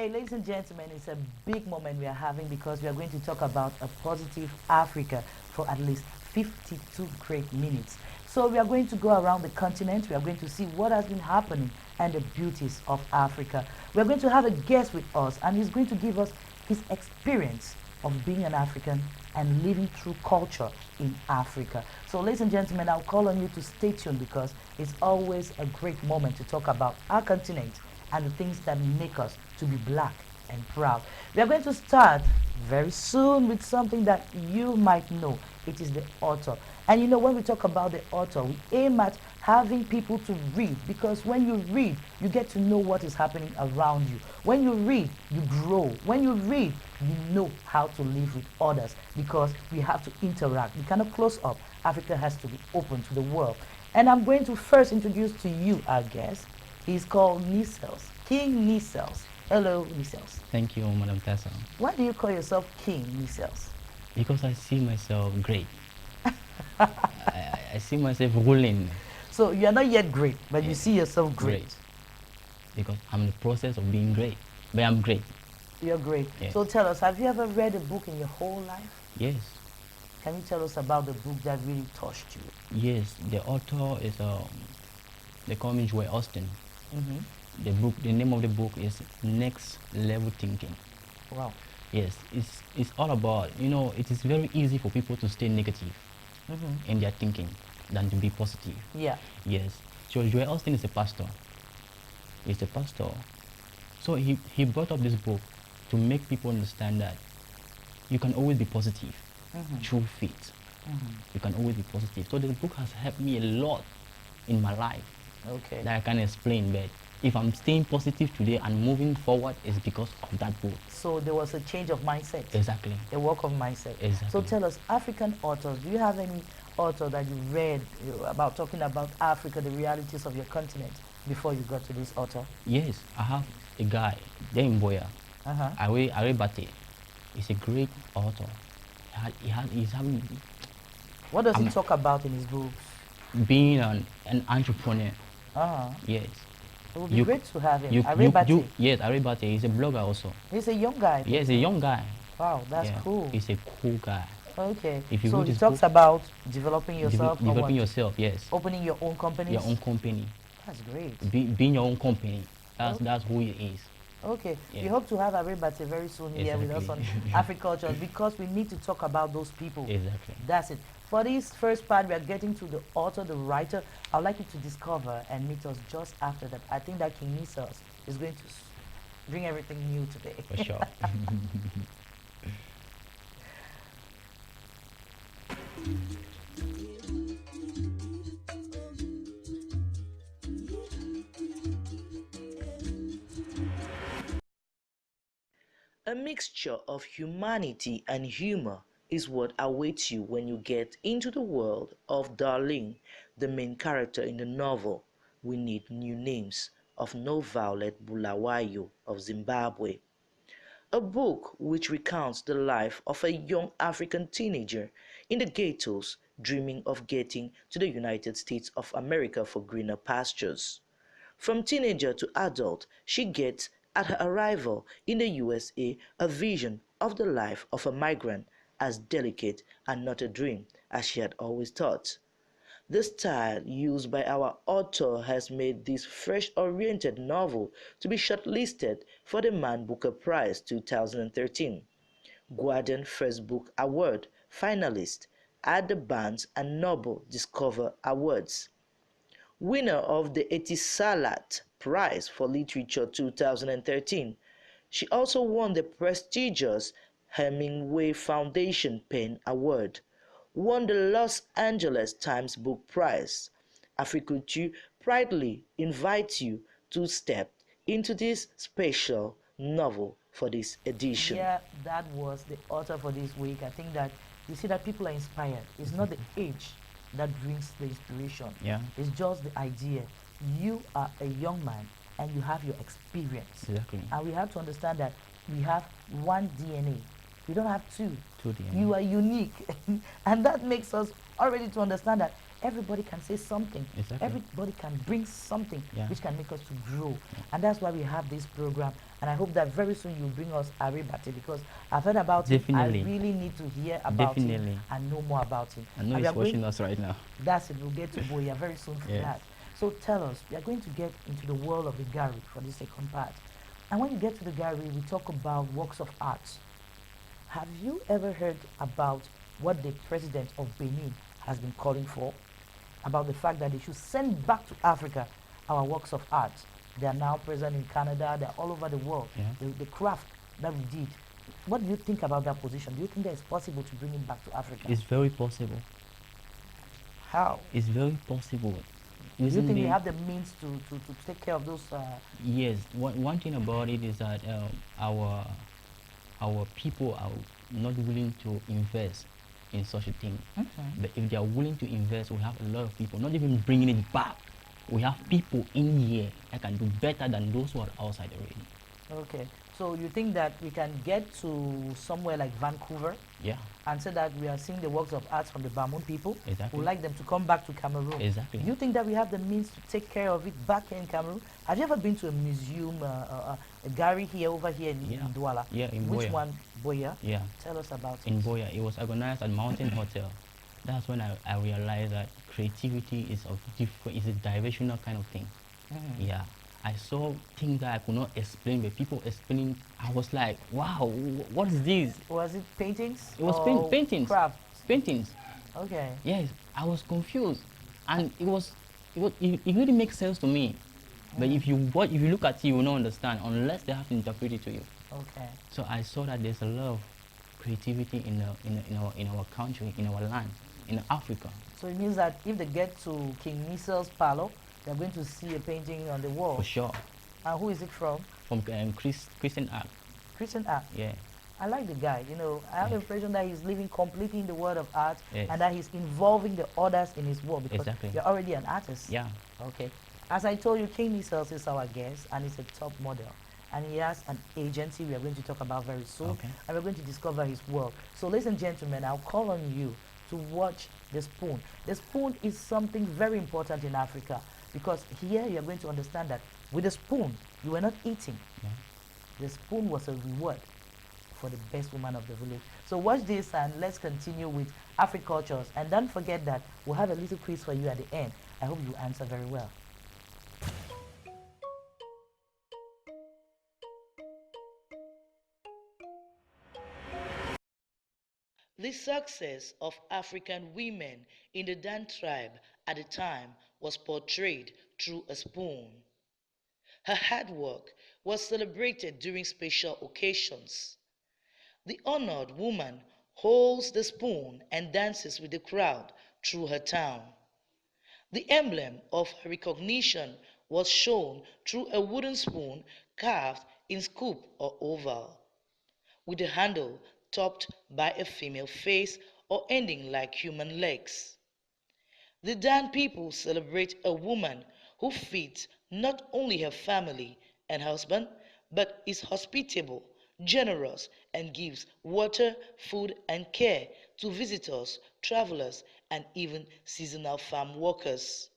Okay, ladies and gentlemen, it's a big moment we are having because we are going to talk about a positive Africa for at least 52 great minutes. So we are going to go around the continent. We are going to see what has been happening and the beauties of Africa. We are going to have a guest with us, and he's going to give us his experience of being an African and living through culture in Africa. So ladies and gentlemen, I'll call on you to stay tuned because it's always a great moment to talk about our continent and the things that make us to be black and proud. We are going to start very soon with something that you might know. It is the author. And you know, when we talk about the author, we aim at having people to read, because when you read, you get to know what is happening around you. When you read, you grow. When you read, you know how to live with others, because we have to interact. We cannot close up. Africa has to be open to the world. And I'm going to first introduce to you our guest. He's called Nicels, King Nicels. Hello, Nicels. Thank you, Madam Tessa. Why do you call yourself King Nicels? Because I see myself great. I see myself ruling. So you are not yet great, but you see yourself great. Because I'm in the process of being great. But I'm great. You're great. Yes. So tell us, have you ever read a book in your whole life? Yes. Can you tell us about the book that really touched you? Yes. The author is they call me Joy Austin. The name of the book is Next Level Thinking. Wow. Yes. It's all about, it is very easy for people to stay negative in their thinking than to be positive. Yeah. Yes. So Joy Austin is a pastor. He's a pastor. So he brought up this book to make people understand that you can always be positive through faith. You can always be positive. So the book has helped me a lot in my life. Okay. That I can explain, but if I'm staying positive today and moving forward, it's because of that book. So there was a change of mindset. Exactly. A work of mindset. Exactly. So tell us, African authors, do you have any author that you read about talking about Africa, the realities of your continent, before you got to this author? Yes, I have a guy, Dame Boya, Are Bate. He's a great author. He's having. What does he talk about in his books? Being an entrepreneur. Yes. It would be great to have him. Yes, Are Bate. He's a blogger also. He's a young guy. Yes, a young guy. Wow, that's cool. He's a cool guy. Okay. So he talks about developing yourself. Developing yourself, yes. Opening your own company. Your own company. That's great. Being your own company. That's who he is. Okay. Yeah. We hope to have Aribate very soon here with us on AFRIKULTURES, because we need to talk about those people. Exactly. That's it. For this first part, we are getting to the author, the writer. I'd like you to discover and meet us just after that. I think that King Nicels is going to bring everything new today. For sure. A mixture of humanity and humor is what awaits you when you get into the world of Darlene, the main character in the novel We Need New Names of No Violet Bulawayo of Zimbabwe. A book which recounts the life of a young African teenager in the ghettos dreaming of getting to the United States of America for greener pastures. From teenager to adult, she gets, at her arrival in the USA, a vision of the life of a migrant as delicate and not a dream as she had always thought. The style used by our author has made this fresh-oriented novel to be shortlisted for the Man Booker Prize 2013, Guardian First Book Award finalist at the Barnes and Noble Discover Awards, winner of the Etisalat Prize for Literature 2013. She also won the prestigious Hemingway Foundation Pen Award, won the Los Angeles Times Book Prize. AFRIKULTURES proudly invites you to step into this special novel for this edition. Yeah, that was the author for this week. I think that you see that people are inspired. It's not the age that brings the inspiration. Yeah. It's just the idea. You are a young man and you have your experience. Exactly. And we have to understand that we have one DNA. We don't have two. Two DNA. You are unique. And that makes us already to understand that everybody can say something. Exactly. Everybody can bring something Yeah. which can make us to grow. And that's why we have this program. And I hope that very soon you'll bring us Aribate, because I've heard about him. I Definitely. really need to hear about him Definitely. and know more about him. I know And we he's are going, watching us right now. that's it, we'll get to Boya very soon for Yes. that. So tell us, we are going to get into the world of the gallery for the second part. And when you get to the gallery, we talk about works of art. Have you ever heard about what the president of Benin has been calling for? About the fact that they should send back to Africa our works of art. They are now present in Canada, they're all over the world. Yeah. The craft that we did. What do you think about that position? Do you think that it's possible to bring it back to Africa? It's very possible. How? It's very possible. Do you think we Recently- have the means to take care of those? Yes, one thing about it is that our people are not willing to invest in such a thing. But if they are willing to invest, we have a lot of people, not even bringing it back. We have people in here that can do better than those who are outside already. Okay, so you think that we can get to somewhere like Vancouver Yeah, and say that we are seeing the works of art from the Bamoun people? Exactly. We'd like them to come back to Cameroon. Exactly. Do you think that we have the means to take care of it back here in Cameroon? Have you ever been to a museum, a gallery here, over here in Douala? Yeah, in Which Boya. one? Boya? Yeah, Tell us about in it. Boya. It was organized at Mountain Hotel. That's when I realized that creativity is of different, is a diversional kind of thing. Yeah, I saw things that I could not explain, but people explaining. I was like, wow, what is this? Was it paintings? It was or paintings. Crafts? Paintings. Okay. Yes, I was confused, and it really makes sense to me. But if you look at it, you will not understand unless they have to interpret it to you. Okay. So I saw that there's a lot of creativity in our country, in our land, in Africa. So it means that if they get to King Nicels' palace, they're going to see a painting on the wall. For sure. And who is it from? From Christian art. Christian art. Yeah. I like the guy. You know, I have the impression that he's living completely in the world of art, Yes. and that he's involving the others in his work, because Exactly. you're already an artist. Yeah. Okay. As I told you, King Nicels is our guest, and he's a top model. And he has an agency we are going to talk about very soon. Okay. And we're going to discover his work. So ladies and gentlemen, I'll call on you to watch the spoon. The spoon is something very important in Africa, because here you're going to understand that with a spoon, you were not eating. Yeah. The spoon was a reward for the best woman of the village. So watch this and let's continue with AFRIKULTURES. And don't forget that we'll have a little quiz for you at the end. I hope you answer very well. The success of African women in the Dan tribe at the time was portrayed through a spoon. Her hard work was celebrated during special occasions. The honored woman holds the spoon and dances with the crowd through her town. The emblem of her recognition was shown through a wooden spoon carved in scoop or oval, with the handle topped by a female face or ending like human legs. The Dan people celebrate a woman who feeds not only her family and husband, but is hospitable, generous, and gives water, food, and care to visitors, travelers, and even seasonal farm workers.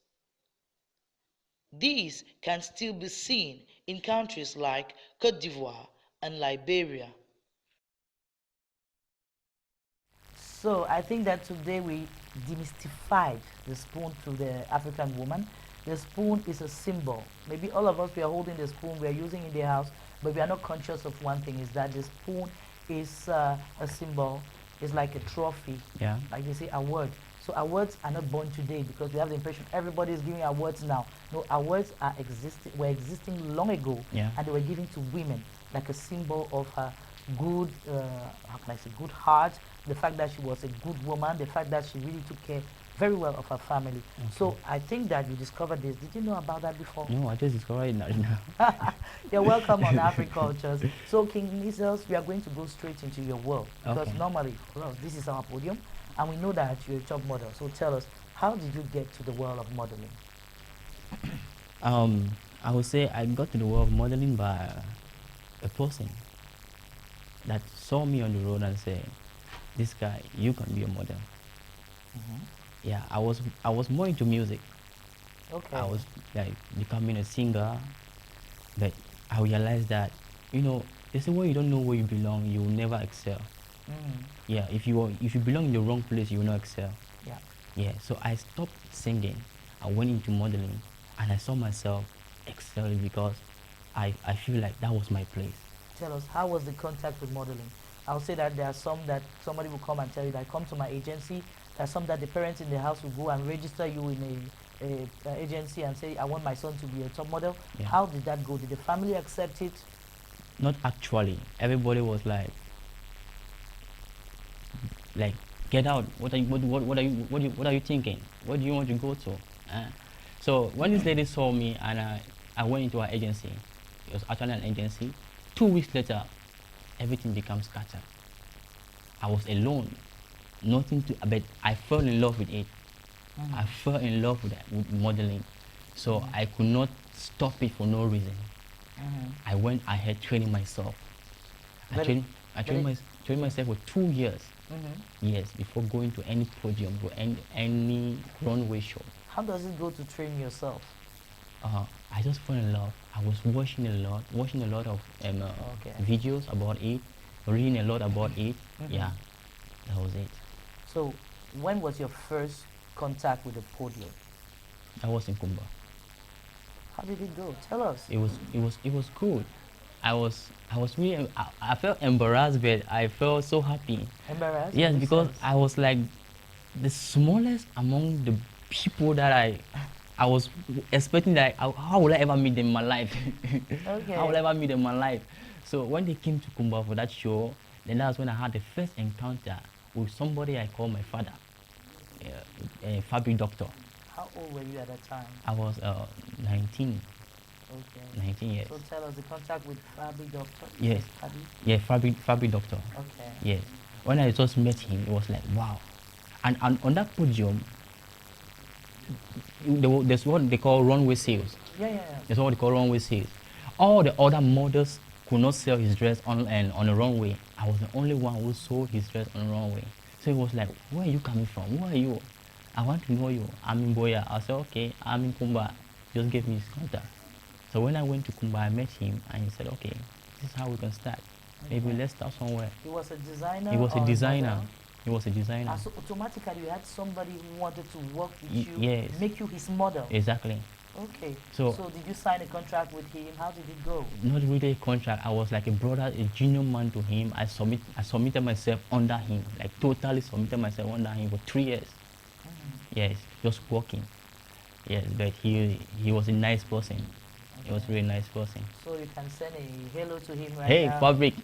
These can still be seen in countries like Cote d'Ivoire and Liberia. So I think that today we demystified the spoon to the African woman. The spoon is a symbol. Maybe all of us, we are holding the spoon, we are using it in the house, but we are not conscious of one thing, is that the spoon is a symbol. It's like a trophy. Yeah. Like they say, awards. So awards are not born today, because we have the impression everybody is giving awards now. No, awards were existing long ago, Yeah. and they were given to women like a symbol of her good, how can I say, good heart, the fact that she was a good woman, the fact that she really took care very well of her family. Okay. So I think that you discovered this. Did you know about that before? No, I just discovered it now. You're welcome on AFRIKULTURES. So King Nicels, we are going to go straight into your world, because Okay. normally, well, this is our podium, and we know that you're a top model. So tell us, how did you get to the world of modeling? I would say I got to the world of modeling by a person that saw me on the road and said, "This guy, you can be a model." Yeah, I was more into music. I Okay. was like becoming a singer, but I realized that, you know, they say when you don't know where you belong, you will never excel. Mm. Yeah, if you belong in the wrong place, you will not excel. Yeah. Yeah, so I stopped singing. I went into modeling, and I saw myself excelling because I feel like that was my place. Tell us, how was the contact with modeling? I'll say that there are some that somebody will come and tell you that come to my agency. There are some that the parents in the house will go and register you in a agency and say, I want my son to be a top model. Yeah, How did that go? Did the family accept it? not actually. Everybody was like, get out. What are you thinking? What do you want to go to? Uh, so when this lady saw me and I went into her agency, it was actually an agency. 2 weeks later, everything became scattered. I was alone, nothing to. But I fell in love with it. I Mm-hmm. fell in love with modeling, so I could not stop it for no reason. Mm-hmm. I went ahead training myself. I But it, trained, I but trained, it, my, trained yeah. myself for 2 years. Mm-hmm. Yes, before going to any podium or any runway show. How does it go to train yourself? I just fell in love. I was watching a lot of Okay. videos about it, reading a lot about it. Mm-hmm. Yeah, that was it. So, when was your first contact with the podium? That was in Kumba. How did it go? Tell us. It was good. I was really I felt embarrassed, but I felt so happy. Embarrassed in Yes, which because sense? I was like the smallest among the people that I was expecting that how will I ever meet them in my life? How will I Okay. ever meet them in my life? So when they came to Kumba for that show, then that's when I had the first encounter with somebody I call my father, a fabric doctor. How old were you at that time? I was 19, Okay. 19 years. So tell us the contact with Fabi doctor. You Yes, said Fabi. yeah, fabric doctor. Okay. Yes. When I just met him, it was like wow. And on that podium, there's what they call runway sales. Yeah, yeah, yeah. That's what they call runway sales. All the other models could not sell his dress on the runway. I was the only one who sold his dress on the runway. So it was like, where are you coming from? Who are you? I want to know you. I'm in Boya. I said, okay, I'm in Kumba. Just give me his contact. So when I went to Kumba, I met him and he said, okay, this is how we can start. Maybe Okay. let's start somewhere. He was a designer He was a or a designer. model? He was a designer. So automatically you had somebody who wanted to work with you, Yes, make you his model. exactly. Okay. So So did you sign a contract with him? How did it go? not really a contract. I was like a brother, a junior man to him. I submitted myself under him, like totally submitted myself under him for 3 years. Yes, just working. Yes, but he was a nice person. He was Okay. really a nice person. So you can send a hello to him right Hey, now. Fabric.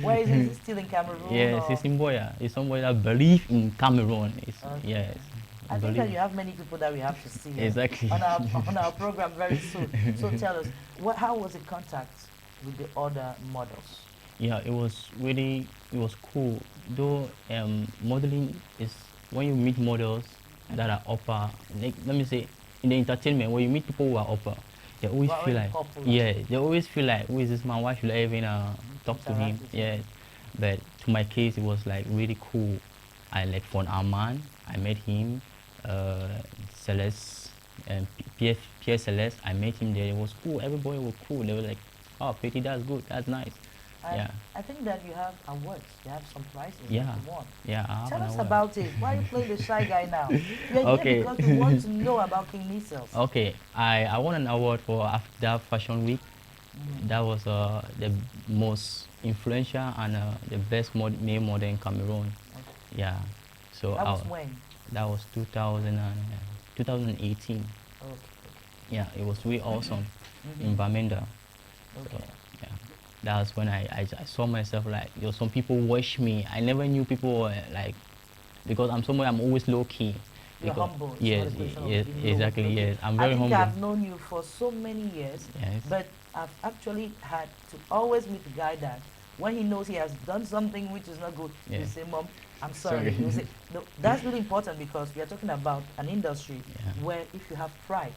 Where is he? Is he still in Cameroon Yes, or? he's in Boya. He's somebody that believe in Cameroon. Okay. Yes, I think that believe. you have many people that we have to see Exactly. on our program very soon. So tell us, how was the contact with the other models? Yeah, it was cool. Though modeling is when you meet models that are upper, like, let me say, in the entertainment, when you meet people who are upper, they always Who are feel already like, popular. yeah, they always feel like, who is this man? Why should I even talk to him? Interact with him. Yeah, but to my case, it was like really cool. I like for Arman, I met him, uh, Celeste, and Pierre Celeste, I met him there. It was cool. Everybody was cool. They were like, oh, Pretty, that's good. That's nice. And Yeah. I think that you have awards. You have some prizes that Yeah, you won. yeah, I have Tell an us award. about it. Why are you playing the shy guy now? You're here Okay. because we want to know about King Nicels. Okay, I won an award for after Fashion Week. That was the most influential and the best male model in Cameroon. Okay. Yeah, so That was when? that was 2018. Okay. Yeah, it was really awesome in Mm-hmm. Bamenda. So Okay. yeah, that's when I saw myself like, some people watch me. I never knew people were like, because I'm someone, I'm always low key. You're Because humble. It's not yes, a question of yes, being low. exactly, Okay. yes. I'm I very think humble. I've known you for so many years, Yes. but I've actually had to always meet the guy that when he knows he has done something which is not good, Yeah. he'll say, Mom, I'm sorry. Sorry. He'll say, no, that's really important because we are talking about an industry Yeah. where if you have pride,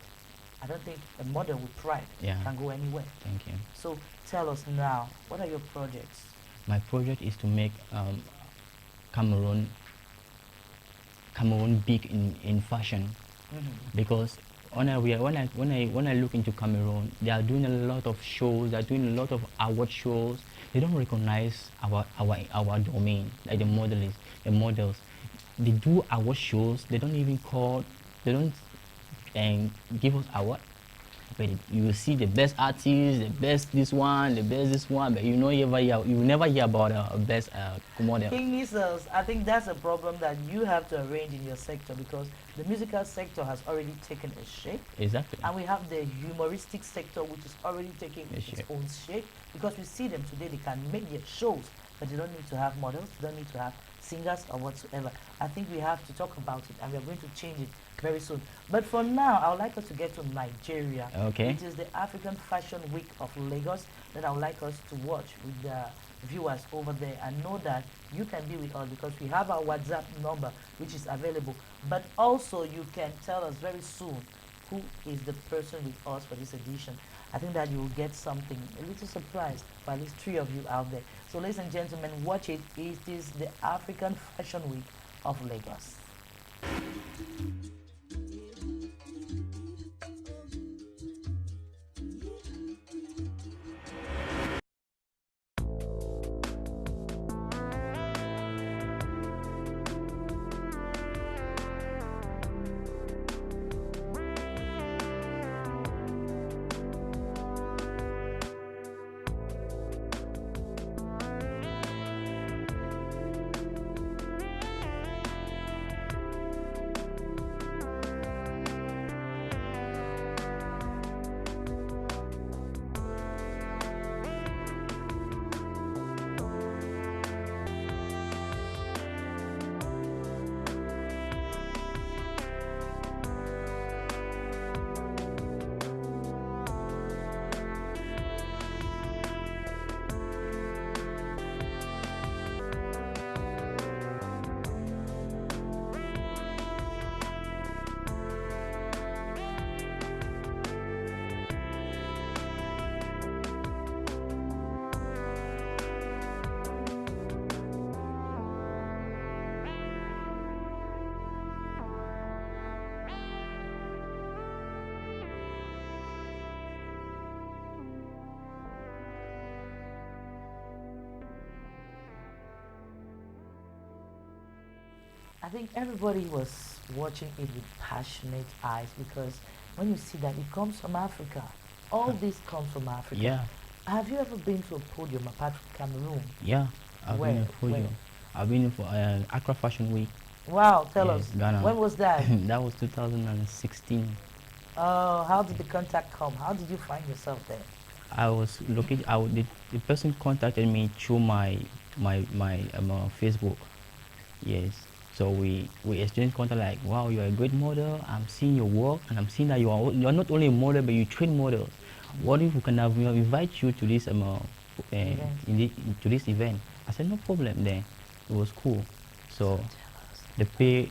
I don't think a model with pride Yeah. can go anywhere. Thank you. So tell us now, what are your projects? My project is to make Cameroon Cameroon big in fashion, because when I look into Cameroon, they are doing a lot of shows, they are doing a lot of award shows. They don't recognize our domain, like the models. They do award shows. They don't even call. They don't give us award. But you will see the best artist, the best this one, the best this one, but you will never hear about best model. King Nicels, I think that's a problem that you have to arrange in your sector, because the musical sector has already taken a shape. Exactly. And we have the humoristic sector, which is already taking its own shape, because we see them today, they can make their shows, but they don't need to have models, they don't need to have singers or whatsoever. I think we have to talk about it, and we are going to change it very soon. But for now, I would like us to get to Nigeria. Okay. It is the African Fashion Week of Lagos that I would like us to watch with the viewers over there, and know that you can be with us because we have our WhatsApp number which is available. But also you can tell us very soon who is the person with us for this edition. I think that you will get something, a little surprise for at least 3 of you out there. So ladies and gentlemen, watch it. It is the African Fashion Week of Lagos. I think everybody was watching it with passionate eyes, because when you see that it comes from Africa, all this comes from Africa. Yeah. Have you ever been to a podium apart from Cameroon? Yeah, I've been in Where? podium. I've been for Accra Fashion Week. Wow, tell Yes, us. Ghana. When was that? That was 2016. How did the contact come? How did you find yourself there? I was looking. The person contacted me through my Facebook. Yes. So we exchanged contact, like, wow, you're a great model. I'm seeing your work, and I'm seeing that you're not only a model, but you train models. What if we can invite you to this to this event? I said, no problem. Then it was cool. So they pay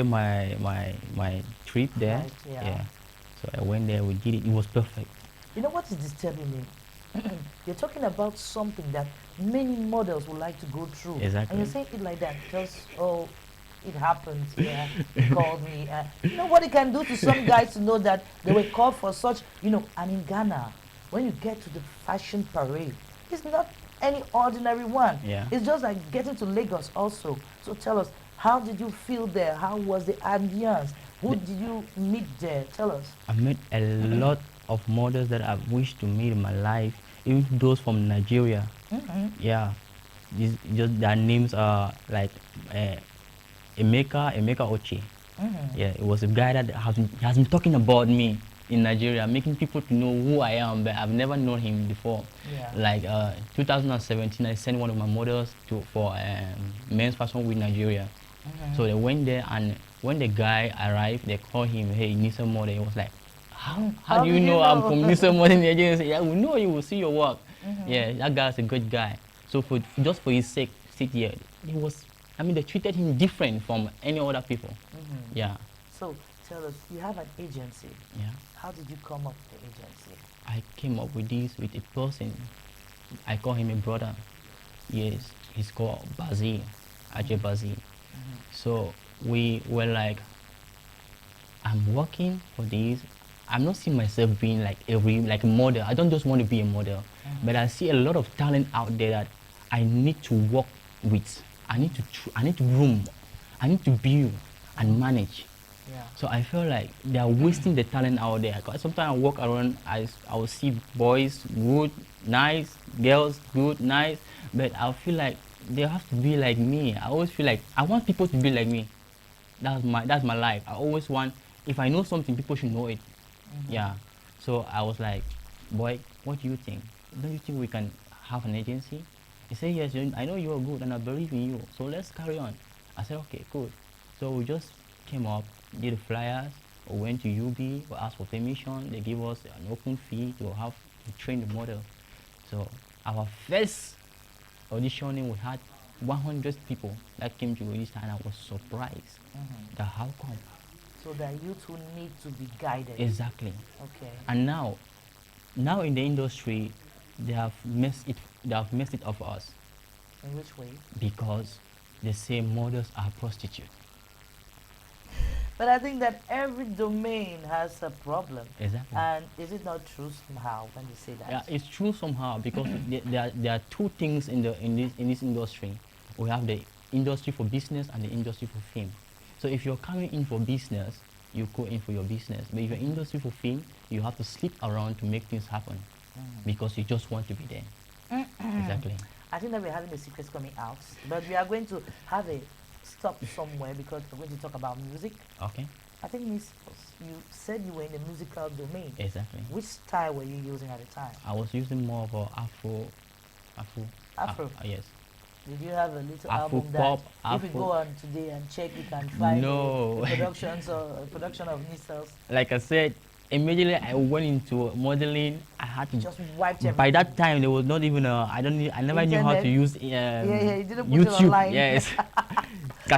my trip there. Right, yeah. Yeah. So I went there. We did it. It was perfect. You know what is disturbing me? You're talking about something that many models would like to go through. Exactly. And you're saying it like that because, oh, it happens. Yeah, he called me. You know what it can do to some guys to know that they were called for such, and in Ghana, when you get to the fashion parade, it's not any ordinary one. Yeah. It's just like getting to Lagos also. So tell us, how did you feel there? How was the ambience? Who did you meet there? Tell us. I met a lot of models that I wish to meet in my life, even those from Nigeria. Yeah, just their names are like Emeka Ochi. Yeah, it was a guy that has been talking about me in Nigeria, making people to know who I am, but I've never known him before. Yeah. Like 2017, I sent one of my models for Men's Fashion Week Nigeria. So they went there, and when the guy arrived, they called him, hey, Nicels model. He was like, how do you know I'm from Nicels Modeling Agency? Yeah, we know you will see your work. Yeah, that guy's a good guy. So just for his sake, yeah, they treated him different from any other people. Yeah. So tell us, you have an agency. Yeah. How did you come up with the agency? I came up with this with a person. I call him a brother. Yes, he's called Bazi, Ajay Bazi. So we were like, I'm working for this. I'm not seeing myself being like like a model. I don't just want to be a model, but I see a lot of talent out there that I need to work with. I need to groom. I need to build and manage. Yeah. So I feel like they are wasting the talent out there. 'Cause sometimes I walk around, I will see boys good, nice, girls good, nice, but I feel like they have to be like me. I always feel like I want people to be like me. That's my life. I always want, if I know something, people should know it. Yeah. So I was like, boy, what do you think? Don't you think we can have an agency? He said, yes, I know you are good and I believe in you. So let's carry on. I said, okay, good. So we just came up, did the flyers, we went to UB, we asked for permission. They gave us an open fee to train the model. So our first auditioning, we had 100 people that came to register, and I was surprised that how come. So that you two need to be guided. Exactly. Okay. And now in the industry, they have messed it up for us. In which way? Because they say models are prostitutes. But I think that every domain has a problem. Exactly. And is it not true somehow when you say that? Yeah, it's true somehow because there are two things in this industry. We have the industry for business and the industry for fame. So if you're coming in for business, you go in for your business. But if you're industry for fame, you have to sleep around to make things happen because you just want to be there. Exactly. I think that we're having the secrets coming out, but we are going to have a stop somewhere because we're going to talk about music. Okay. I think Miss, you said you were in the musical domain. Exactly. Which style were you using at the time? I was using more of a Afro. Yes. Did you have a little Afro album pop, that if you go on today and check, you can find No. a production of Nicels? Like I said, immediately I went into modeling. I had to just wiped everything. By that time, there was not even I never knew how to use you didn't put YouTube. It online. Yes.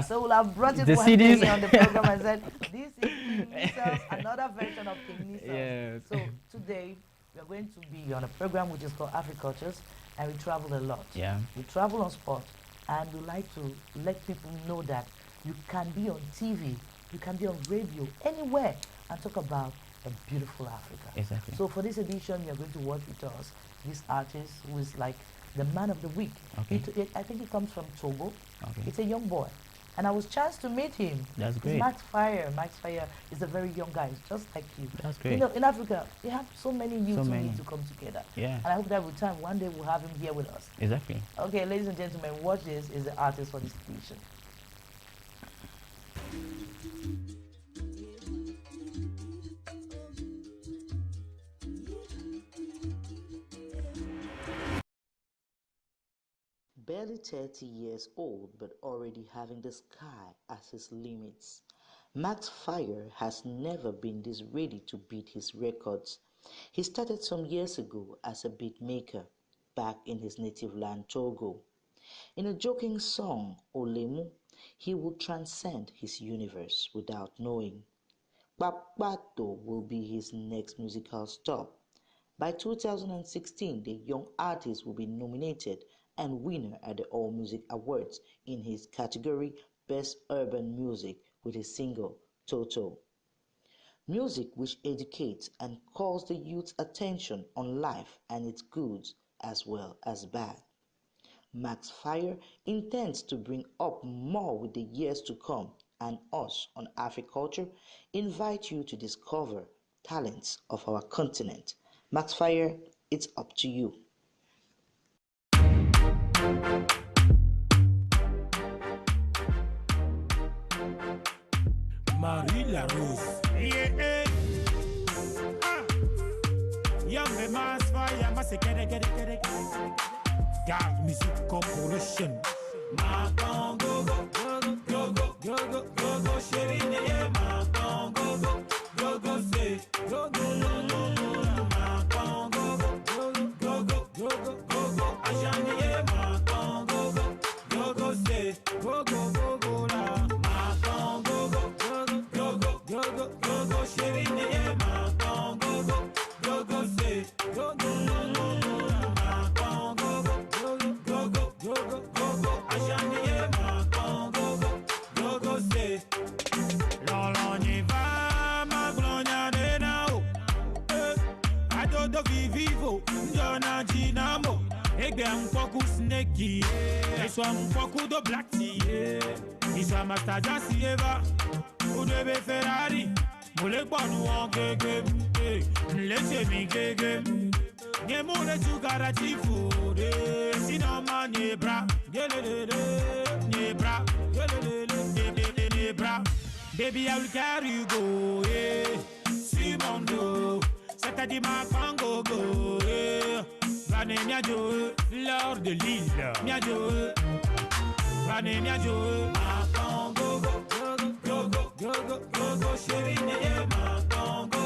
So we'll have brought it the one CDs. day on the program and said, this is King Nicels, another version of King Nicels. Yes. So today, we are going to be on a program which is called AFRIKULTURES, and we travel a lot. Yeah. We travel on spot, and we like to let people know that you can be on TV, you can be on radio, anywhere, and talk about a beautiful Africa. Exactly. So for this edition, you're going to watch with us this artist who is like the man of the week. Okay. I think he comes from Togo. Okay. It's a young boy. And I was chanced to meet him. That's great. It's Max Fire. Max Fire is a very young guy, just like you. That's great. You know, in Africa, we have so many youths who many. need to come together. Yeah. And I hope that with time, one day we'll have him here with us. Exactly. Okay, ladies and gentlemen, watch this is the artist for this edition. Barely 30 years old but already having the sky as his limits, Max Fire has never been this ready to beat his records. He started some years ago as a beat maker back in his native land Togo. In a joking song, Olemu, he would transcend his universe without knowing. Kpakpato will be his next musical stop. By 2016, the young artist will be nominated and winner at the All Music Awards in his category Best Urban Music with his single Toto. Music which educates and calls the youth's attention on life and its goods as well as bad. Max Fire intends to bring up more with the years to come, and us on AFRIKULTURE invite you to discover talents of our continent. Max Fire, it's up to you. Marie La Rose. Yeah, ah. Young Max Fire, Mass get. Gang Music Corporation. Ma go go, Sherry, yeah, ma go, say, go, ma go, Ajani, yeah, ma go, say, go, la, ma go, Sherry, yeah, ma go, say, go, Ajani, yeah, ma go, say. Baby, I'm poku snakey. This one poku do black tea. This one master Jassy Eva. Udebe Ferrari. Mole ponu on gege. Let's me gege. Nye mole tu garati food. Sinoma nebra. Nebra. Nebra. Baby, I will carry you go. Simondo. C'est-à-dire ma Congo go. Vané miajo, Lord de l'île. Miajo, Vané miajo, ma Congo go go, chérie né ma Congo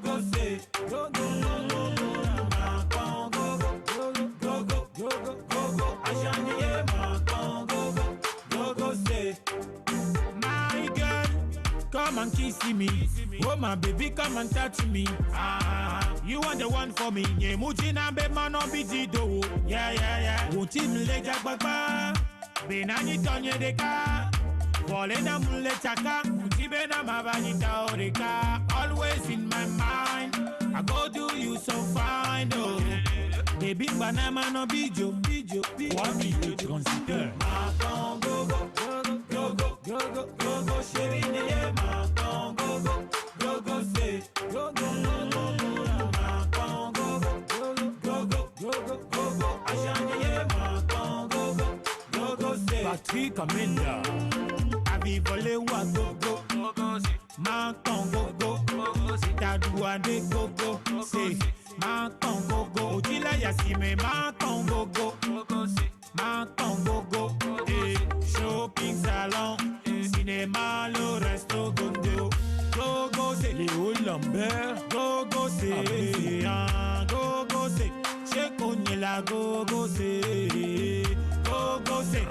go c'est go ma Congo go, Ajani ma Congo go c'est. My girl, come and kiss me. Oh my baby, come and touch me. You are the one for me. Yeah, mujina be man on bijido. Yeah. Won't you let Jack Baba? Benani tonye deka. Volena mule chaka. Mutibena mavanita oreka. Always in my mind. I go do you so fine, oh. Baby, banana no bijo. What me you consider? Ma Congo go, chérie, yeah, ma Congo go, say, go, ma Congo go, Ajani, yeah, ma Congo go, say. Patrick Amenda, Abi volé wa go, ma Congo go, c'est ta douane go, say, ma Congo go, Odila Yassime, ma Congo go, ma Congo go, shopping salon. Cinéma, le resto Gondo. Go, c'est Léo Lambert. Go, c'est Go, c'est Chez Cognela. Go, c'est Go, c'est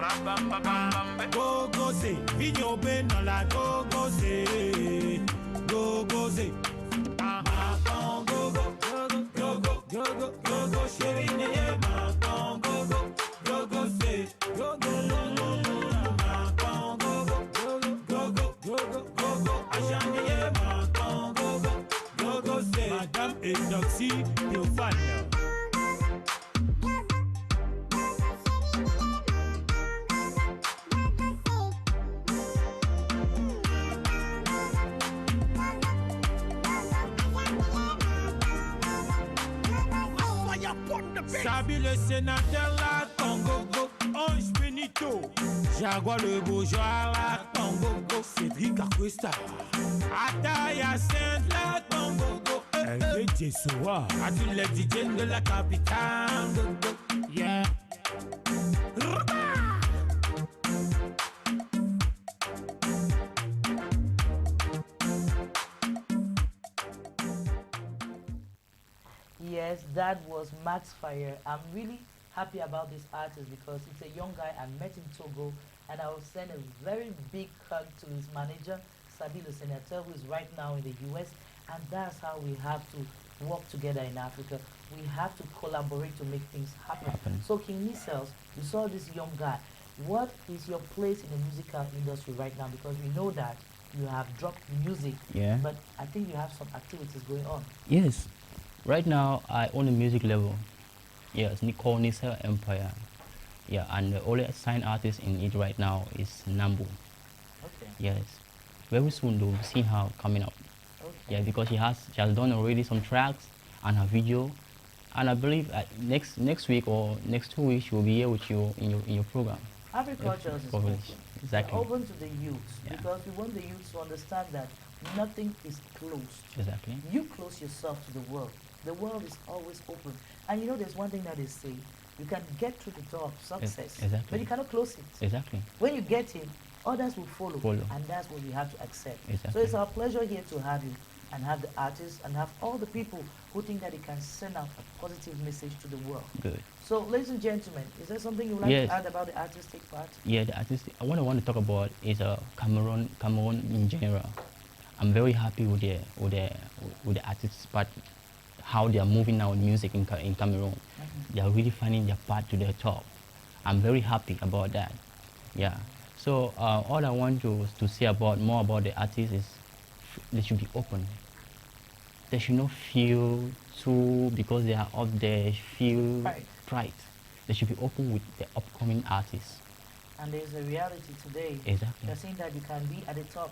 Go, c'est Vigno Benola. Go, c'est Go, c'est Go, chérie, n'est ma Congo. Go, c'est Go, Madame Eudoxie Théophane. Sabi le sénateur la Congo go, Ange Benito, Jaguar le bourgeois la Congo go, Cédric Acosta, Ataya Sainte la Congo go, LG Soa, à tous les DJ de la capitale go, yeah. Yes, that was Max Fire. I'm really happy about this artist because it's a young guy I met in Togo, and I will send a very big hug to his manager, Sabi le Senator, who is right now in the US, and that's how we have to work together in Africa. We have to collaborate to make things happen. So King Nicels, you saw this young guy. What is your place in the musical industry right now? Because we know that you have dropped music, but I think you have some activities going on. Yes. Right now, I own a music label. Yes, called Nicels Empire. Yeah, and the only signed artist in it right now is Nambu. Okay. Yes. Very soon though, we'll see her coming up. Okay. Yeah, because she has done already some tracks and her video, and I believe next week or next 2 weeks she will be here with you in your program. AFRIKULTURES is open. Exactly. We're open to the youths because we want the youths to understand that nothing is closed. Exactly. You close yourself to the world. The world is always open. And you know there's one thing that they say, you can get through the door of success, exactly. but you cannot close it. Exactly. When you get in, others will follow. And that's what you have to accept. Exactly. So it's our pleasure here to have you and have the artists and have all the people who think that they can send out a positive message to the world. Good. So ladies and gentlemen, is there something you would like to add about the artistic part? Yeah, the artistic, what I want to talk about is Cameroon in general. I'm very happy with the artists part, how they are moving now in music in Cameroon. They are really finding their path to the top. I'm very happy about that. Yeah. So all I want to say more about the artists is they should be open. They should not feel too, because they are up there, feel pride. they should be open with the upcoming artists. And there's a reality today. Exactly. You're saying that you can be at the top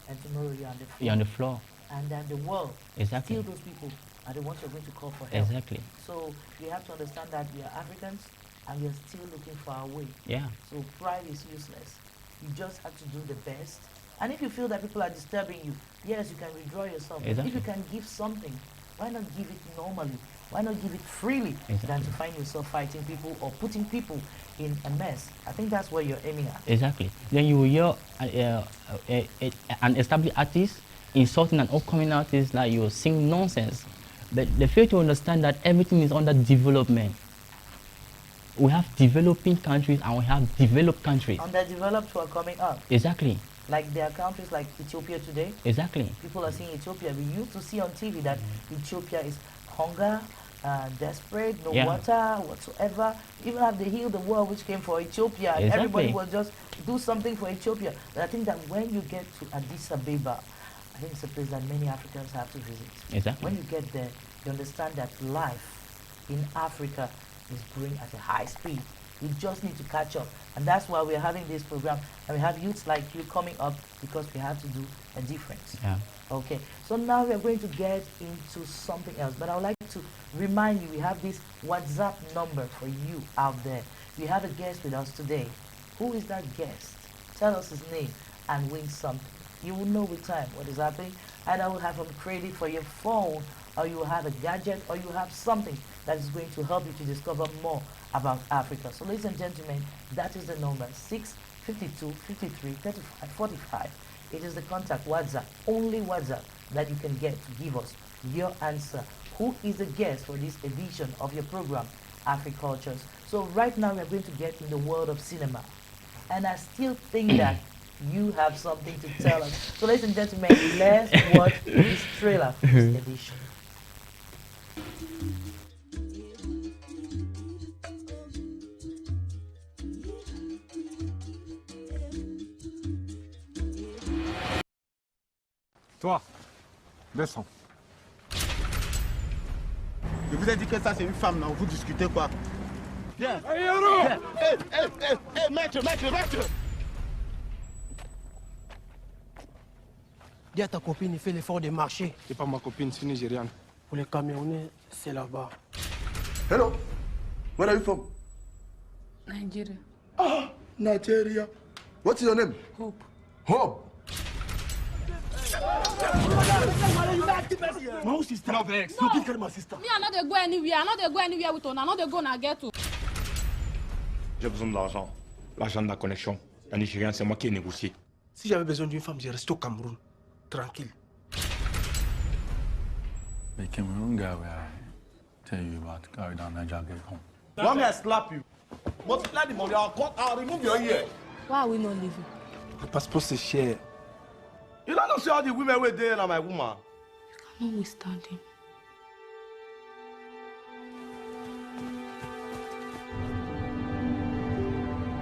and tomorrow you're on the floor. You're on the floor. And that the world, Exactly. still those people are the ones you're going to call for help. Exactly. So you have to understand that we are Africans and we are still looking for our way. Yeah. So pride is useless. You just have to do the best. And if you feel that people are disturbing you, yes, you can withdraw yourself. But Exactly. if you can give something, why not give it normally? Why not give it freely than to find yourself fighting people or putting people in a mess? I think that's what you're aiming at. Exactly. Then you will hear an established artist insulting an upcoming artist, like you sing nonsense. But they fail to understand that everything is under development. We have developing countries and we have developed countries. Underdeveloped who are coming up. Exactly. Like there are countries like Ethiopia today. Exactly. People are seeing Ethiopia. We used to see on TV that Ethiopia is hunger, desperate, no water whatsoever. Even have they healed the war which came for Ethiopia, and everybody will just do something for Ethiopia. But I think that when you get to Addis Ababa, I think it's a place that many Africans have to visit. Exactly. When you get there, you understand that life in Africa is growing at a high speed. We just need to catch up. And that's why we're having this program. And we have youths like you coming up because we have to do a difference. Yeah. Okay. So now we're going to get into something else. But I would like to remind you, we have this WhatsApp number for you out there. We have a guest with us today. Who is that guest? Tell us his name and win something. You will know with time what is happening. And I will have some credit for your phone, or you will have a gadget, or you have something that is going to help you to discover more about Africa. So ladies and gentlemen, that is the number 652 53 35 45. It is the contact WhatsApp, only WhatsApp that you can get to give us your answer. Who is the guest for this edition of your program, AFRIKULTURES? So right now we're going to get in the world of cinema. And I still think that you have something to tell us. So ladies and gentlemen, let's watch this trailer for this edition. Toi, descends. Je vous ai dit que ça c'est une femme, non? Vous discutez quoi? Viens. Hey, maître. Dis à ta copine, il fait l'effort de marcher. C'est pas ma copine, c'est une Nigériane. Pour les Camerounais, c'est là-bas. Hello, where are you from? Nigeria. Ah, Nigeria. What's your name? Hope. Hope. My sister. No vex. You did carry my sister. Me, I not dey go anywhere. I not dey go anywhere with una. I not dey go na get to. J'ai besoin de l'argent. L'argent de la connexion. La Nigériane, c'est moi qui ai négocié. Si j'avais besoin d'une femme, je restais au Cameroun. Tranquille. The Cameroon guy will tell you about to carry down Niger get home. Long as I slap you. Multiply the money, I'll remove your ear. Why are we not leaving? Le passeport, c'est cher. You don't know see all the women were there now, my woman. You cannot withstand him.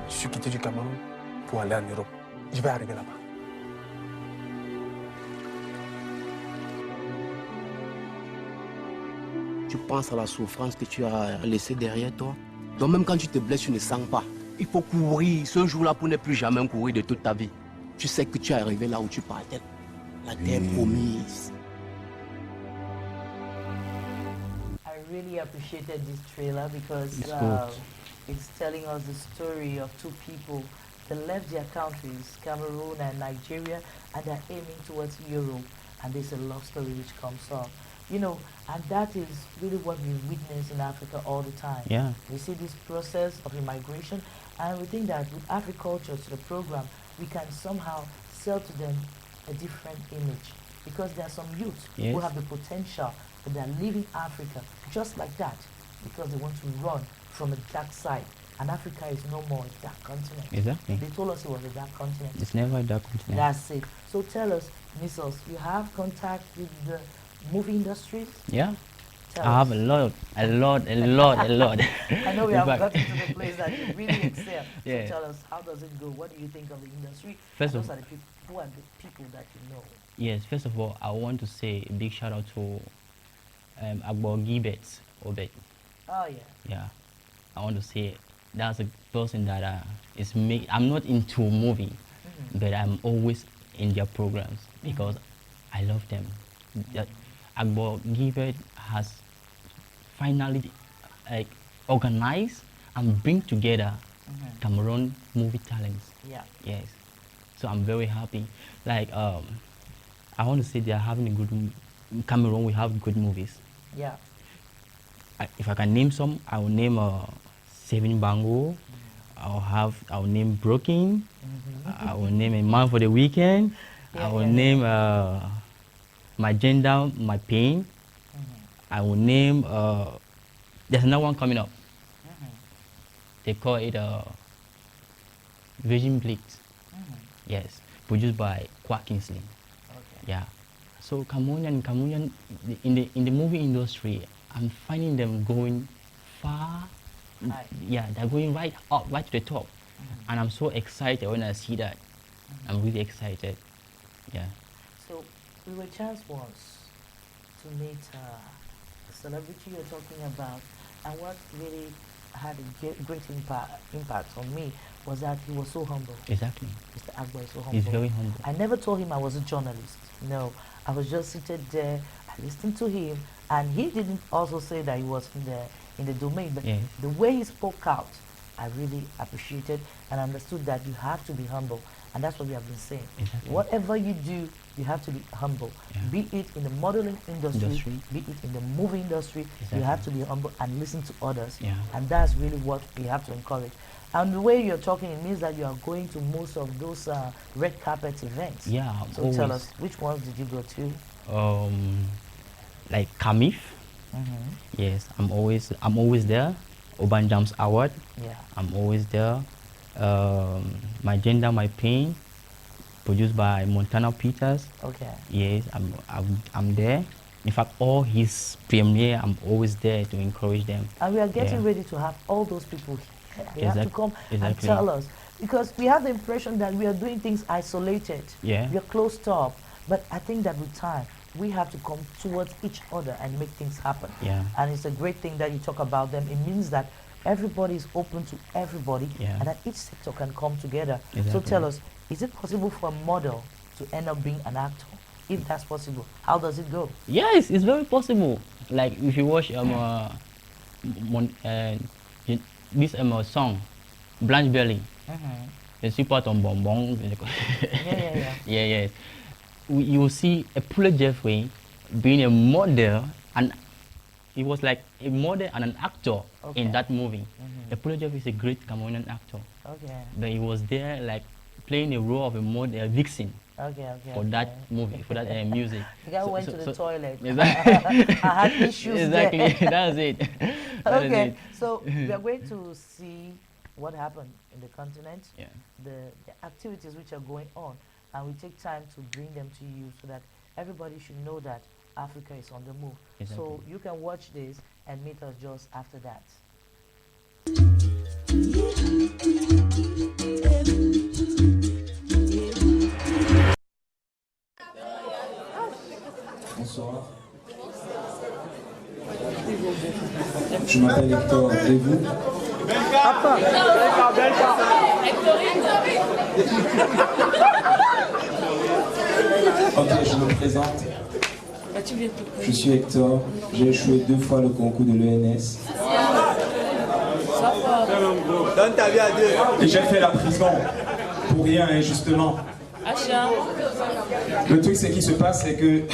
Je suis quitté du Cameroun pour aller en Europe. Je vais arriver là-bas. Tu penses à la souffrance que tu as laissée derrière toi. Donc même quand tu te blesses, tu ne sens pas. Il faut courir ce jour-là pour ne plus jamais courir de toute ta vie. Tu sais que tu es arrivé là où tu partais. La terre promise. I really appreciated this trailer because it's telling us the story of two people that left their countries, Cameroon and Nigeria, and they're aiming towards Europe. And there's a love story which comes up. You know, and that is really what we witness in Africa all the time. Yeah. We see this process of immigration, and we think that with AFRIKULTURES, the program, we can somehow sell to them a different image. Because there are some youth who have the potential, but they're leaving Africa just like that, because they want to run from a dark side. And Africa is no more a dark continent. Exactly. They told us it was a dark continent. It's never a dark continent. That's it. So tell us, Nicels, you have contact with the movie industry? Yeah. Tell I have us. a lot. I know we In have fact- gotten to the place that you really excel. Yeah. So tell us, how does it go? What do you think of the industry? First And of those are the people, who are the people that you know? Yes, first of all, I want to say a big shout out to Agbo Gibet Obet. Oh, yeah. Yeah. I want to say that's a person that is make. I'm not into movie, but I'm always in their programs because I love them. That Agbo Givet has finally like organized and bring together Cameroon movie talents. Yeah. Yes. So I'm very happy. Like I want to say they are having a good. Cameroon, we have good movies. Yeah. If I can name some, I will name Seven Bango. I'll name Broken. I will name A Man for the Weekend. I will name My Gender, My Pain. I will name there's another one coming up. They call it Virgin Blitz. Yes, produced by Kwak Kingsley. Okay. Yeah. So Cameroonian in the movie industry, I'm finding them going far. Yeah, they're going right up, right to the top. And I'm so excited when I see that. I'm really excited. Yeah. So we were chance once to meet the celebrity you're talking about, and what really had a great impact on me was that he was so humble. Exactly. Mr. Agbo is so humble. He's very humble. I never told him I was a journalist. No, I was just seated there. I listened to him, and he didn't also say that he was in the domain. But Yes. the way he spoke out, I really appreciated and understood that you have to be humble, and that's what we have been saying. Exactly. Whatever you do, you have to be humble. Yeah. Be it in the modeling industry, be it in the movie industry, Exactly. you have to be humble and listen to others. Yeah. And that's really what we have to encourage. And the way you're talking, it means that you are going to most of those red carpet events. Yeah, So always. tell us, which ones did you go to? Like Kamif. Yes, I'm always there. Urban Jams Award. Yeah. I'm always there. My Gender, My Pain, produced by Montana Peters. Okay. Yes, I'm there. In fact, all his premiere, I'm always there to encourage them. And we are getting Yeah. ready to have all those people here. They have to come and Exactly. tell us. Because we have the impression that we are doing things isolated. Yeah. We are closed up. But I think that with time, we have to come towards each other and make things happen. Yeah. And it's a great thing that you talk about them. It means that everybody is open to everybody, Yeah. and that each sector can come together. So Exactly. tell us, is it possible for a model to end up being an actor? If that's possible, how does it go? Yes, it's very possible. Like if you watch this song, Blanche Belly, the super bonbon. Yeah. You will see a Pula Jeffrey being a model, and he was like a model and an actor in that movie. A Pula Jeffrey is a great Cameroonian actor. Okay. But he was there like playing a role of a model, a vixen. Okay. For that movie, for that music. The guy went to the toilet. Exactly. I had issues exactly. there. That's it. That is Okay, it. so we are going to see what happened in the continent, Yeah. the activities which are going on, and we take time to bring them to you so that everybody should know that Africa is on the move. Exactly. So you can watch this and meet us just after that. Bonsoir. Je m'appelle Hector, et vous? Ok, je me présente. Je suis Hector, j'ai échoué 2 fois le concours de l'ENS. Donne ta vie à Dieu. Et j'ai fait la prison pour rien, injustement. Le truc, c'est qui se passe, c'est que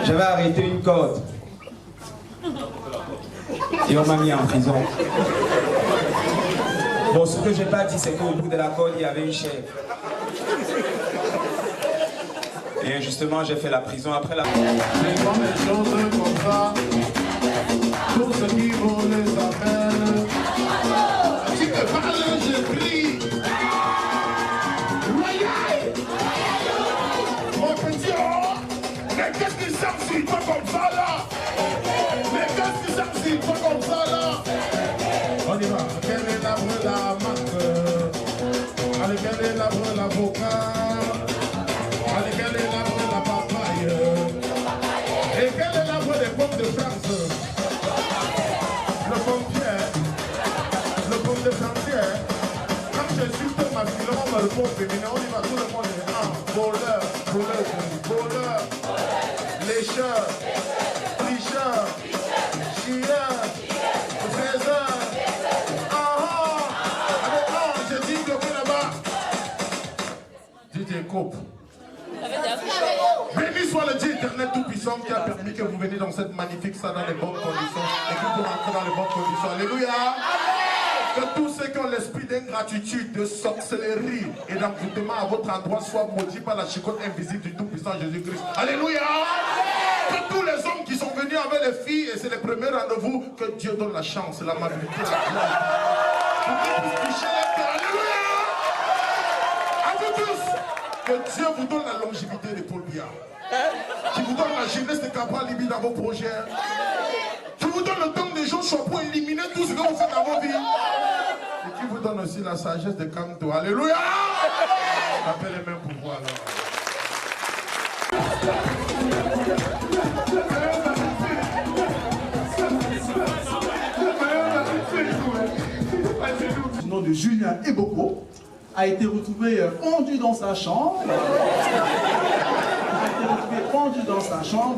j'avais arrêté une corde. Et on m'a mis en prison. Bon, ce que j'ai pas dit, c'est qu'au bout de la corde, il y avait une chaîne. Et injustement, j'ai fait la prison après la... Pour ceux qui vont les appels, si te parles, je prie. Mon petit, mais qu'est-ce qui s'abside pas comme ça là? Mais qu'est-ce qui s'abside pas comme ça là? On y va. Quelle est la vraie la marque? Allez, quelle est la vraie l'avocat? Allez, quelle est la vraie la papaye? Et quelle est la vraie des pommes de France? Le pomme voleurs, lécheurs, tricheurs, chiens, faiseurs. J'ai dit que vous là-bas. DJ Coupe. Béni soit le Dieu éternel tout-puissant qui a permis que vous veniez dans cette magnifique salle dans les bonnes conditions et que vous rentrez dans les bonnes conditions. Alléluia. Que tous ceux qui ont l'esprit d'ingratitude, de sorcellerie et d'envoûtement à votre endroit soient maudits par la chicotte invisible du tout-puissant Jésus-Christ. Alléluia. Que tous les hommes qui sont venus avec les filles, et c'est les premiers rendez-vous, que Dieu donne la chance, l'amabilité, la gloire. Pour qu'ils puissent toucher les cœurs. Alléluia. À vous tous. Que Dieu vous donne la longévité de Paul Biya. Qui vous donne la jeunesse de Capra Libye dans vos projets. Qui vous donne le temps des Joshua pour éliminer tout ce que vous faites dans vos vies. Et qui vous donne aussi la sagesse de Kanto. Alléluia. Appelez les mains pour voir alors. Le nom de Julien Eboko a été retrouvé pendu dans sa chambre.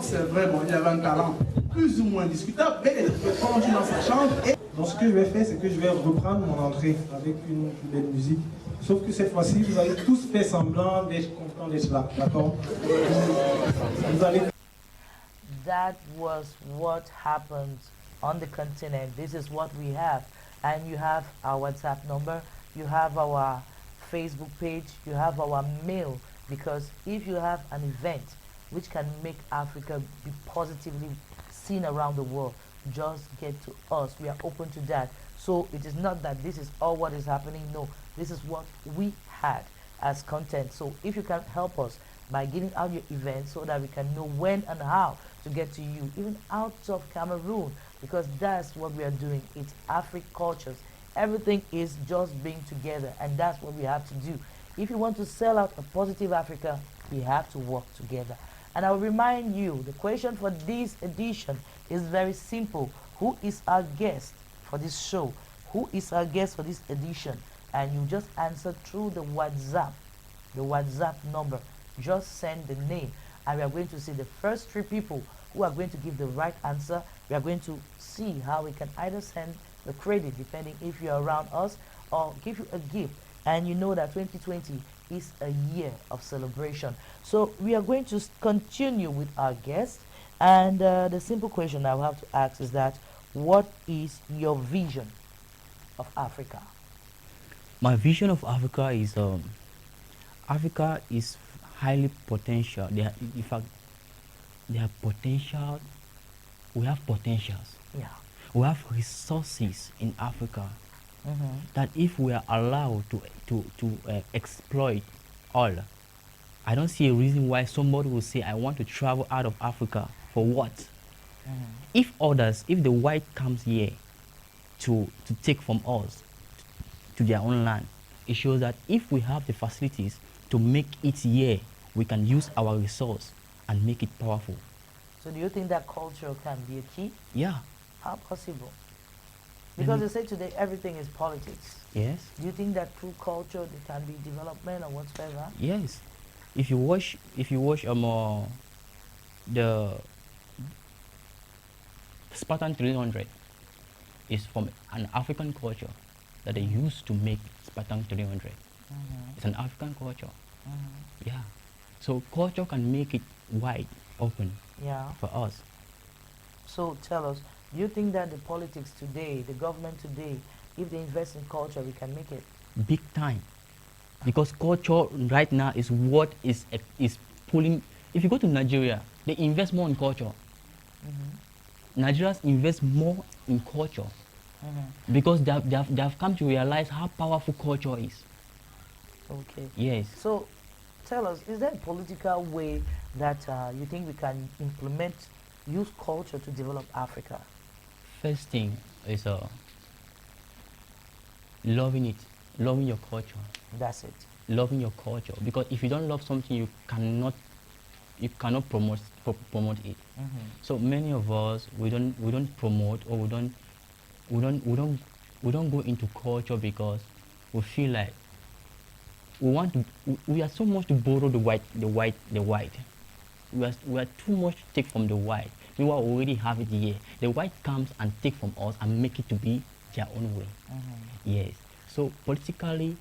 C'est vrai, bon, il avait un talent plus ou moins discutable, mais il est retrouvé pendu dans sa chambre. Donc ce que je vais faire, c'est que je vais reprendre mon entrée avec une belle musique. Sauf que cette fois-ci, vous allez tous faire semblant d'être contents d'être là, d'accord? Vous allez... That was what happened on the continent. This is what we have. And you have our WhatsApp number, you have our Facebook page, you have our mail. Because if you have an event which can make Africa be positively seen around the world, just get to us. We are open to that. So it is not that this is all what is happening. No, this is what we had as content. So if you can help us by giving out your events so that we can know when and how to get to you, even out of Cameroon, because that's what we are doing. It's AFRIKULTURES. Everything is just being together, and that's what we have to do. If you want to sell out a positive Africa, we have to work together. And I will remind you, the question for this edition is very simple. Who is our guest for this show? Who is our guest for this edition? And you just answer through the WhatsApp number. Just send the name, and we are going to see the first 3 people who are going to give the right answer. We are going to see how we can either send the credit, depending if you're around us, or give you a gift. And you know that 2020 is a year of celebration. So we are going to continue with our guest. And the simple question I will have to ask is that, what is your vision of Africa? My vision of Africa is highly potential. In fact, they have potential. We have potentials. Yeah. We have resources in Africa that if we are allowed to exploit all, I don't see a reason why somebody will say, I want to travel out of Africa. For what? If the white comes here to take from us to their own land, it shows that if we have the facilities to make it here, we can use our resource and make it powerful. So do you think that culture can be a key? Yeah. How possible? Because they say today everything is politics. Yes. Do you think that through culture there can be development or whatsoever? Yes. If you watch the Spartan 300 is from an African culture that they used to make Spartan 300. It's an African culture. Yeah. So culture can make it wide open for us. So tell us, do you think that the politics today, the government today, if they invest in culture, we can make it? Big time. Because culture right now is what is pulling. If you go to Nigeria, they invest more in culture. Nigerians invest more in culture because they have come to realize how powerful culture is. Okay. Yes. So tell us, is there a political way that you think we can use culture to develop Africa? First thing is loving it, loving your culture. That's it. Loving your culture, because if you don't love something, you cannot promote it. So many of us we don't promote, or we don't go into culture because we feel like we are so much to borrow the white. We are too much to take from the white. We already have it here. The white comes and take from us and make it to be their own way. Yes. So politically,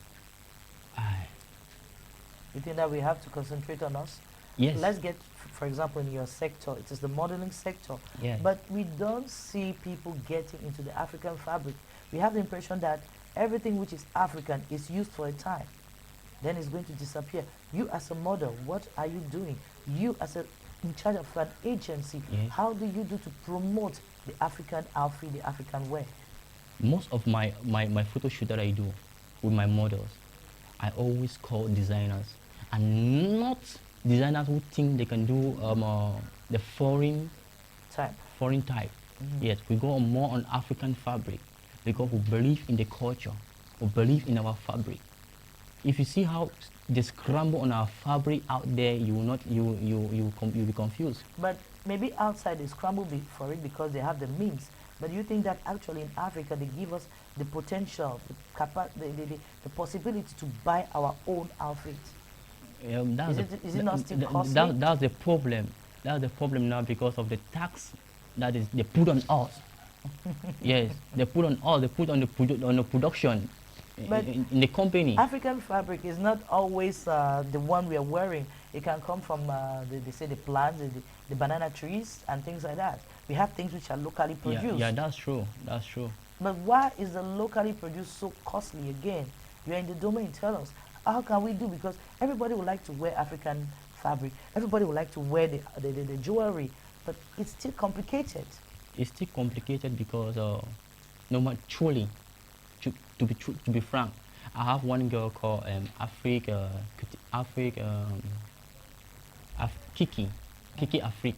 you think that we have to concentrate on us? Yes. Let's get, for example, in your sector, it is the modeling sector. Yes. But we don't see people getting into the African fabric. We have the impression that everything which is African is used for a time. Then it's going to disappear. You as a model, what are you doing? You as in charge of an agency, yes. How do you do to promote the African outfit, the African wear? Most of my photo shoot that I do with my models, I always call designers, and not designers who think they can do the foreign type. Yes, we go more on African fabric because we believe in the culture, we believe in our fabric. If you see how they scramble on our fabric out there, you will not, you'll be confused. But maybe outside they scramble for it because they have the means. But you think that actually in Africa they give us the potential, the possibility to buy our own outfits? Is it not still costly? That's the problem. That's the problem now because of the tax that is they put on us. Yes, they put on us. They put on the production. But in the company. African fabric is not always the one we are wearing. It can come from, they say, the plants, the banana trees and things like that. We have things which are locally produced. Yeah, that's true. That's true. But why is the locally produced so costly again? You're in the domain, tell us. How can we do? Because everybody would like to wear African fabric. Everybody would like to wear the jewelry. But it's still complicated. It's still complicated because, no matter truly, to be frank, I have one girl called Kiki Afrik.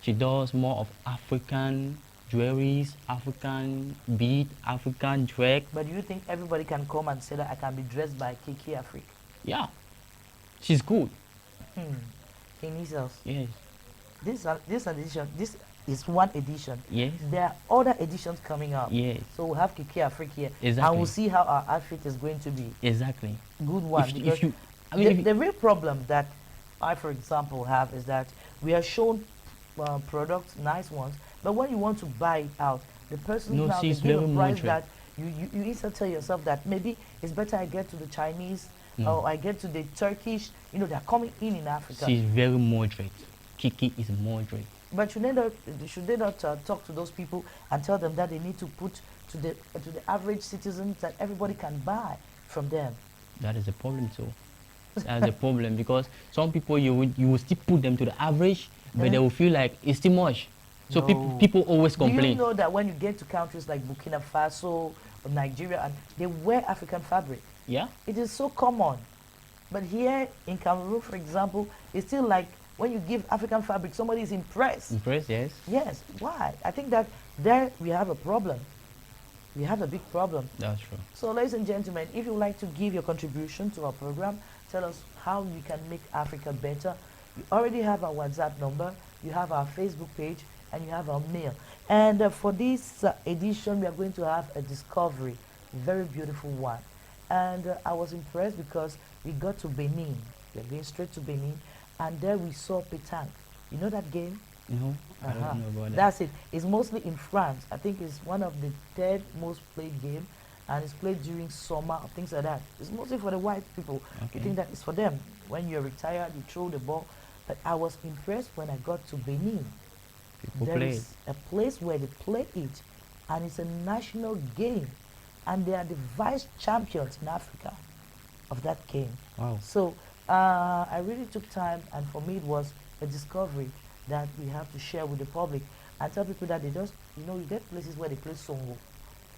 She does more of African jewelries, African bead, African drag. But do you think everybody can come and say that I can be dressed by Kiki Afrik? Yeah, she's good. In Nicels. Yes. This edition, this is one edition. Yes. There are other editions coming up. Yes. So we'll have Kiki Afrik here. Exactly. And we'll see how our outfit is going to be. Exactly. Good one. The real problem that I, for example, have is that we are shown products, nice ones, but when you want to buy it out, the person now is giving a price that you either tell yourself that maybe it's better I get to the Chinese or I get to the Turkish. You know, they're coming in Africa. She's very moderate. Kiki is moderate. But should they not talk to those people and tell them that they need to put to the average citizens that everybody can buy from them? That is the problem too. That's the problem because some people you will still put them to the average, but they will feel like it's too much. So people always complain. Do you know that when you get to countries like Burkina Faso or Nigeria, and they wear African fabric? Yeah. It is so common. But here in Cameroon, for example, it's still like when you give African fabric, somebody is impressed. Impressed, yes. Yes. Why? I think that there we have a problem. We have a big problem. That's true. So, ladies and gentlemen, if you would like to give your contribution to our program, tell us how you can make Africa better. You already have our WhatsApp number, you have our Facebook page, and you have our mail. And for this edition, we are going to have a discovery, very beautiful one. And I was impressed because we got to Benin. We are going straight to Benin, and there we saw pétanque. You know that game? No, I don't know about that. That's it. It's mostly in France. I think it's one of the third most played game, and it's played during summer or things like that. It's mostly for the white people. Okay. You think that it's for them. When you're retired, you throw the ball. But I was impressed when I got to Benin. There is a place where they play it, and it's a national game, and they are the vice champions in Africa of that game. Wow. So I really took time, and for me it was a discovery that we have to share with the public and tell people that they just, you get places where they play songo.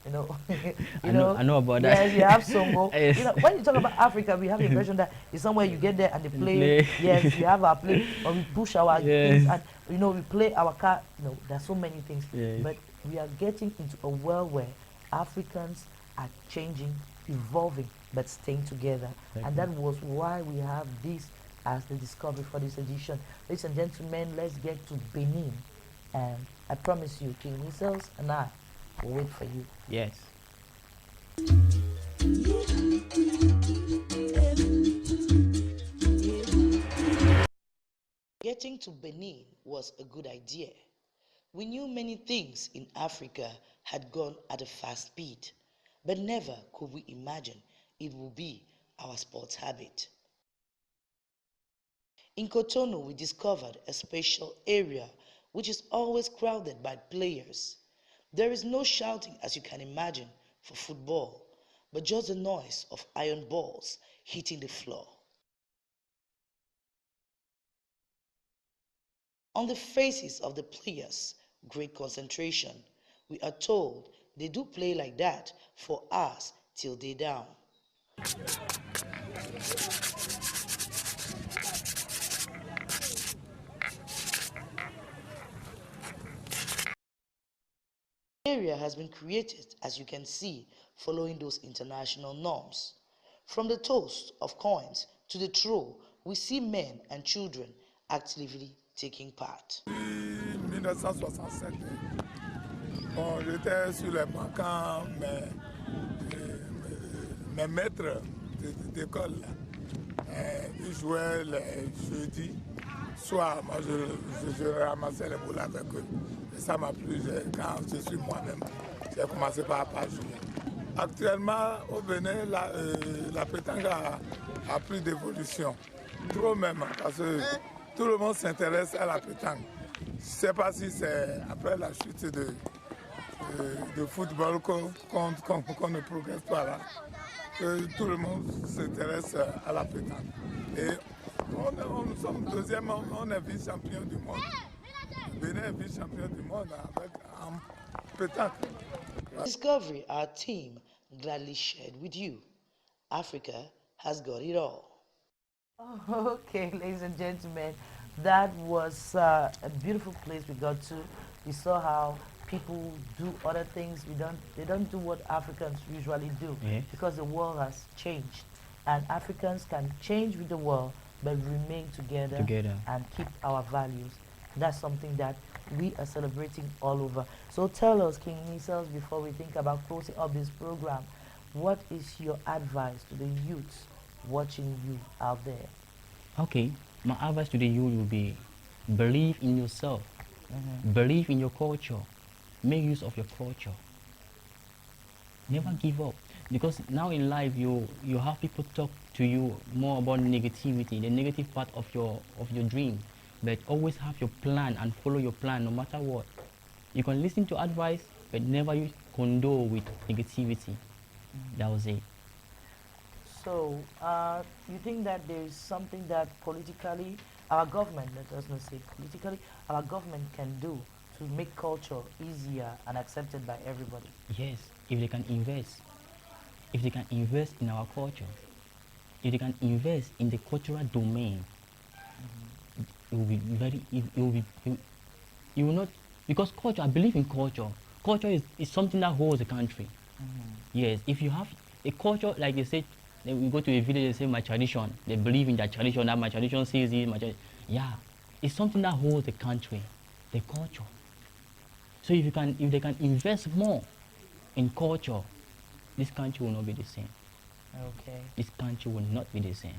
I know about that. Yes, you have songo. Yes. When you talk about Africa, we have the impression that it's somewhere you get there and they play. Yes, we have our play, or we push our things, and we play our car. No, there's so many things. Yes. But we are getting into a world where Africans are changing, evolving, but staying together. And that was why we have this as the discovery for this edition. Ladies and gentlemen, let's get to Benin. And I promise you, King Nicels and I will wait for you. Yes. Getting to Benin was a good idea. We knew many things in Africa had gone at a fast speed, but never could we imagine it would be our sports habit. In Cotonou, we discovered a special area which is always crowded by players. There is no shouting, as you can imagine, for football, but just the noise of iron balls hitting the floor. On the faces of the players, great concentration. We are told they do play like that for hours till they down. The area has been created, as you can see, following those international norms. From the toss of coins to the throw, we see men and children actively taking part. 1967, bon, j'étais sur les bancs quand mes maîtres d'école, ils jouaient les jeudis. Soit moi je ramassais les boules avec eux. Et ça m'a plu quand je suis moi-même. J'ai commencé par jouer. Actuellement, au Bénin, la pétanque a pris d'évolution. Trop même, parce que tout le monde s'intéresse à la pétanque. Je ne sais pas si c'est après la chute de football qu'on ne progresse pas là. Que tout le monde s'intéresse à la pétanque. Et nous sommes deuxième, on est vice-champion du monde. Bénin est vice-champion du monde en pétanque. Discovery our team gladly shared with you. Africa has got it all. Oh, okay, ladies and gentlemen, that was a beautiful place we got to. We saw how people do other things. They don't do what Africans usually do, because the world has changed, and Africans can change with the world but remain together and keep our values. That's something that we are celebrating all over. So tell us, King Nicels, before we think about closing up this program, what is your advice to the youths watching you out there? Okay, my advice to the youth will be believe in yourself, believe in your culture, make use of your culture. Never give up, because now in life you have people talk to you more about negativity, the negative part of your dream, but always have your plan and follow your plan no matter what. You can listen to advice, but never use condone with negativity. That was it. So, you think that there is something that politically, our government, let us not say politically, our government can do to make culture easier and accepted by everybody? Yes, if they can invest. If they can invest in our culture, if they can invest in the cultural domain, it will be very, you will not, because culture, I believe in culture. Culture is something that holds a country. Yes, if you have a culture, like they say, then we go to a village and say my tradition. They believe in that tradition, that my tradition says it, yeah, it's something that holds the country, the culture. So if they can invest more in culture, this country will not be the same. Okay. This country will not be the same.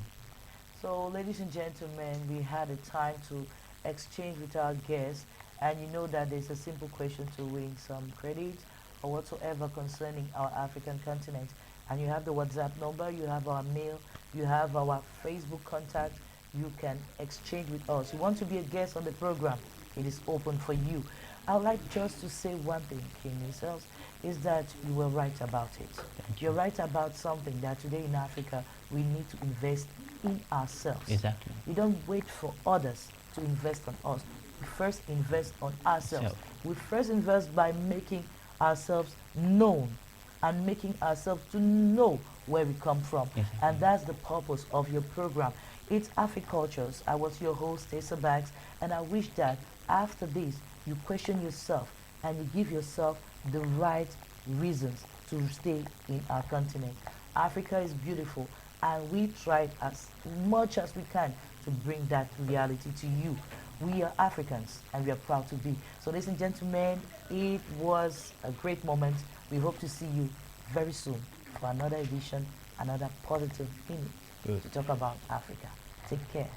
So, ladies and gentlemen, we had a time to exchange with our guests, and you know that there's a simple question to win some credit or whatsoever concerning our African continent. And you have the WhatsApp number, you have our mail, you have our Facebook contact. You can exchange with us. You want to be a guest on the program, it is open for you. I would like just to say one thing, King Nicels, is that you were right about it. You're right about something that today in Africa, we need to invest in ourselves. Exactly. We don't wait for others to invest on us. We first invest on ourselves. We first invest by making ourselves known and making ourselves to know where we come from. And that's the purpose of your program. It's AFRIKULTURES. I was your host, Tessa, and I wish that after this, you question yourself and you give yourself the right reasons to stay in our continent. Africa is beautiful, and we try as much as we can to bring that reality to you. We are Africans, and we are proud to be. So, ladies and gentlemen, it was a great moment. We hope to see you very soon for another edition, another positive minute to talk about Africa. Take care.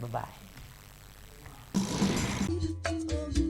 Bye-bye. Thank you.